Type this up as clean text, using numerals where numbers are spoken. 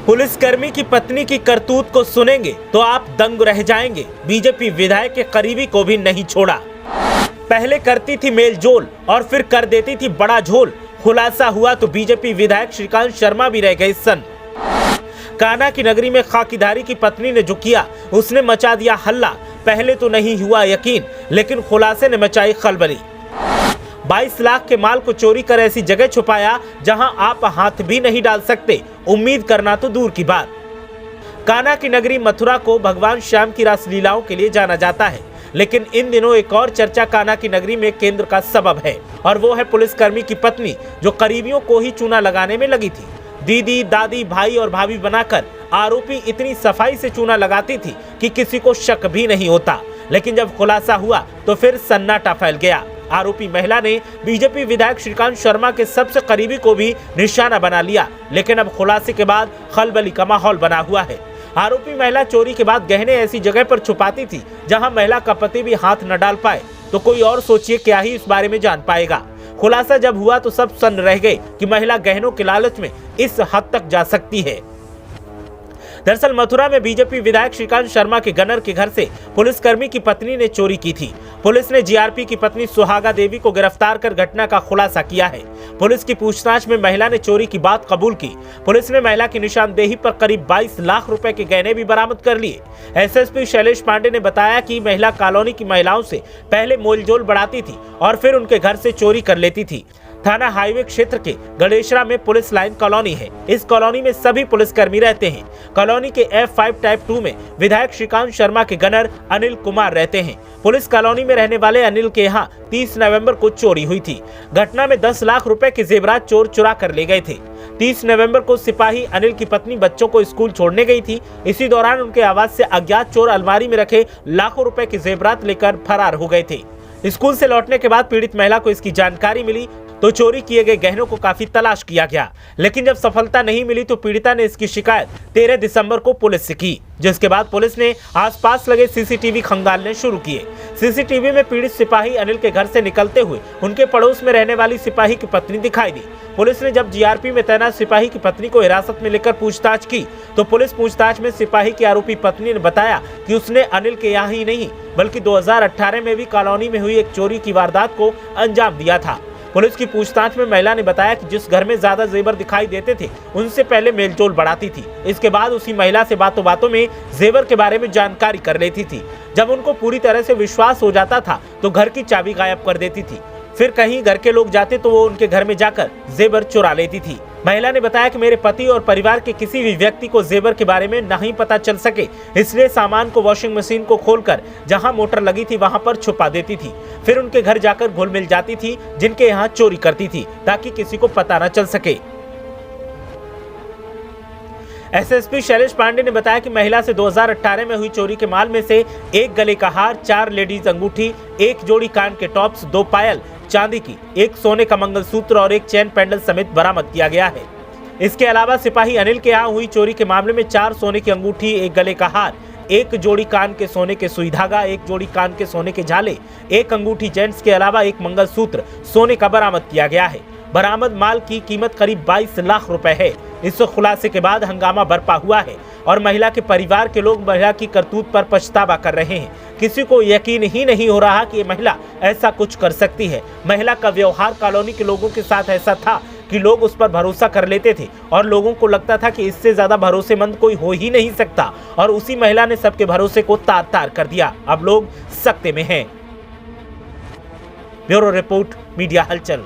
पुलिसकर्मी की पत्नी की करतूत को सुनेंगे तो आप दंग रह जाएंगे। बीजेपी विधायक के करीबी को भी नहीं छोड़ा। पहले करती थी मेलजोल और फिर कर देती थी बड़ा झोल। खुलासा हुआ तो बीजेपी विधायक श्रीकांत शर्मा भी रह गए सन्न। कान्हा की नगरी में खाकीधारी की पत्नी ने जो किया उसने मचा दिया हल्ला। पहले तो नहीं हुआ यकीन, लेकिन खुलासे ने मचाई खलबली। 22 लाख के माल को चोरी कर ऐसी जगह छुपाया जहां आप हाथ भी नहीं डाल सकते, उम्मीद करना तो दूर की बात। कान्हा की नगरी मथुरा को भगवान श्याम की रासलीलाओं के लिए जाना जाता है, लेकिन इन दिनों एक और चर्चा कान्हा की नगरी में केंद्र का सबब है, और वो है पुलिसकर्मी की पत्नी जो करीबियों को ही चूना लगाने में लगी थी। दीदी, दादी, भाई और भाभी बनाकर आरोपी इतनी सफाई से चूना लगाती थी कि किसी को शक भी नहीं होता। लेकिन जब खुलासा हुआ तो फिर सन्नाटा फैल गया। आरोपी महिला ने बीजेपी विधायक श्रीकांत शर्मा के सबसे करीबी को भी निशाना बना लिया। लेकिन अब खुलासे के बाद खलबली का माहौल बना हुआ है। आरोपी महिला चोरी के बाद गहने ऐसी जगह पर छुपाती थी जहां महिला का पति भी हाथ न डाल पाए, तो कोई और सोचिए क्या ही इस बारे में जान पाएगा। खुलासा जब हुआ तो सब सन्न रह गए कि महिला गहनों के लालच में इस हद तक जा सकती है। दरअसल मथुरा में बीजेपी विधायक श्रीकांत शर्मा के गनर के घर से पुलिसकर्मी की पत्नी ने चोरी की थी। पुलिस ने जीआरपी की पत्नी सुहागा देवी को गिरफ्तार कर घटना का खुलासा किया है। पुलिस की पूछताछ में महिला ने चोरी की बात कबूल की। पुलिस ने महिला की निशानदेही पर करीब 22 लाख रुपए के गहने भी बरामद कर लिए। एसएसपी शैलेश पांडे ने बताया कि महिला कॉलोनी की महिलाओं से पहले मोलजोल बढ़ाती थी और फिर उनके घर से चोरी कर लेती थी। थाना हाईवे क्षेत्र के गणेशरा में पुलिस लाइन कॉलोनी है। इस कॉलोनी में सभी पुलिसकर्मी रहते हैं। कॉलोनी के F5 टाइप 2 में विधायक श्रीकांत शर्मा के गनर अनिल कुमार रहते हैं। पुलिस कॉलोनी में रहने वाले अनिल के यहाँ 30 नवंबर को चोरी हुई थी। घटना में 10 लाख रुपए के जेवरात चोर चुरा कर ले गए थे। 30 नवंबर को सिपाही अनिल की पत्नी बच्चों को स्कूल छोड़ने गई थी। इसी दौरान उनके आवास से अज्ञात चोर अलमारी में रखे लाखों रुपए के जेवरात लेकर फरार हो गए थे। स्कूल से लौटने के बाद पीड़ित महिला को इसकी जानकारी मिली तो चोरी किए गए गहनों को काफी तलाश किया गया, लेकिन जब सफलता नहीं मिली तो पीड़िता ने इसकी शिकायत 13 दिसंबर को पुलिस से की, जिसके बाद पुलिस ने आसपास लगे सीसीटीवी खंगालने शुरू किए। सीसीटीवी में पीड़ित सिपाही अनिल के घर से निकलते हुए उनके पड़ोस में रहने वाली सिपाही की पत्नी दिखाई दी। पुलिस ने जब जीआरपी में तैनात सिपाही की पत्नी को हिरासत में लेकर पूछताछ की तो पुलिस पूछताछ में सिपाही की आरोपी पत्नी ने बताया कि उसने अनिल के यहाँ ही नहीं बल्कि 2018 में भी कॉलोनी में हुई एक चोरी की वारदात को अंजाम दिया था। पुलिस की पूछताछ में महिला ने बताया कि जिस घर में ज्यादा जेवर दिखाई देते थे उनसे पहले मेलजोल बढ़ाती थी। इसके बाद उसी महिला से बातों बातों में जेवर के बारे में जानकारी कर लेती थी। जब उनको पूरी तरह से विश्वास हो जाता था तो घर की चाबी गायब कर देती थी। फिर कहीं घर के लोग जाते तो वो उनके घर में जाकर जेवर चुरा लेती थी। महिला ने बताया कि मेरे पति और परिवार के किसी भी व्यक्ति को जेवर के बारे में नहीं पता चल सके, इसलिए सामान को वॉशिंग मशीन को खोलकर जहां मोटर लगी थी वहां पर छुपा देती थी। फिर उनके घर जाकर घुल मिल जाती थी जिनके यहाँ चोरी करती थी ताकि किसी को पता न चल सके। एसएसपी शैलेश पांडे ने बताया कि महिला से 2018 में हुई चोरी के माल में से एक गले का हार, 4 लेडीज अंगूठी, 1 जोड़ी कान के टॉप्स, 2 पायल चांदी की, 1 सोने का मंगलसूत्र और 1 चैन पेंडल समेत बरामद किया गया है। इसके अलावा सिपाही अनिल के यहाँ हुई चोरी के मामले में 4 सोने की अंगूठी, 1 गले का हार, 1 जोड़ी कान के सोने के सुई धागा, 1 जोड़ी कान के सोने के झाले, 1 अंगूठी जेंट्स के अलावा 1 मंगलसूत्र सोने का बरामद किया गया है। बरामद माल की कीमत करीब 22 लाख रुपए है। इस खुलासे के बाद हंगामा बरपा हुआ है और महिला के परिवार के लोग महिला की करतूत पर पछतावा कर रहे हैं। किसी को यकीन ही नहीं हो रहा कि ये महिला ऐसा कुछ कर सकती है। महिला का व्यवहार कॉलोनी के लोगों के साथ ऐसा था कि लोग उस पर भरोसा कर लेते थे और लोगों को लगता था कि इससे ज्यादा भरोसेमंद कोई हो ही नहीं सकता, और उसी महिला ने सबके भरोसे को तार तार कर दिया। अब लोग सकते में हैं। ब्यूरो रिपोर्ट, मीडिया हलचल।